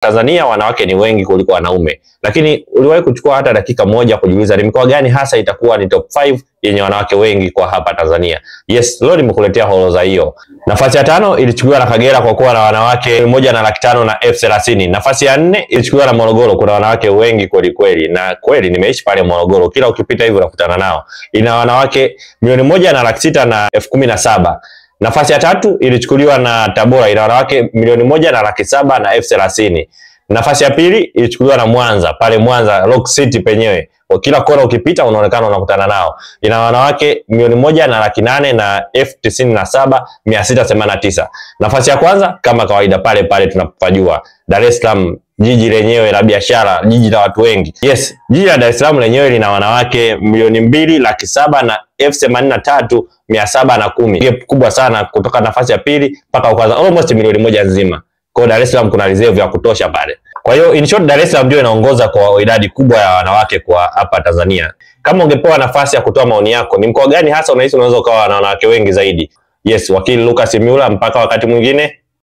Tanzania wanawake ni wengi kuliko wanaume. Lakini uliwahi kuchukua hata dakika moja kujiuliza ni mkoa gani hasa itakuwa ni top 5 yenye wanawake wengi kwa hapa Tanzania? Yes, leo nimekuletea orodha hiyo. Nafasi ya 5 ilichukuliwa na Kagera kwa kuwa na wanawake 1,500,000 na elfu 30. Nafasi ya 4 ilichukuliwa na Morogoro, kuna wanawake wengi kweli kweli, na kweli nimeishi pale Morogoro, kila ukipita hivi unakutana nao. Ina wanawake 1,600,000 na elfu 17. Nafasi ya 3 ilichukuliwa na Tabora, ina wanawake 1,700,000 na elfu 30. Nafasi ya 2 ilichukuliwa na Mwanza, pale Mwanza Rock City penyewe. Kwa kila kona ukipita unaonekana unakutana nao. Ina wanawake 1,800,000 na elfu 97,689. Nafasi ya kwanza kama kawaida pale pale tunapojua, Dar es Salaam, jiji lenyewe la biashara, jiji la watu wengi. Yes, jiji la Dar es Salaam lenyewe lina wanawake 2,700,000 na elfu 83,710. Gap kubwa sana kutoka nafasi ya pili mpaka kwanza, almost milioni moja nzima. Kwa Dar es Salaam kuna reserve ya kutosha pale. Kwa hiyo in short, Dar es Salaam ndio inaongoza kwa idadi kubwa ya wanawake kwa hapa Tanzania. Kama ungepewa nafasi ya kutoa maoni yako, ni mkoa gani hasa unahisi unaweza ukawa na wanawake wengi zaidi? Yes, wakili Lucas Miula, mpaka wakati mwingine.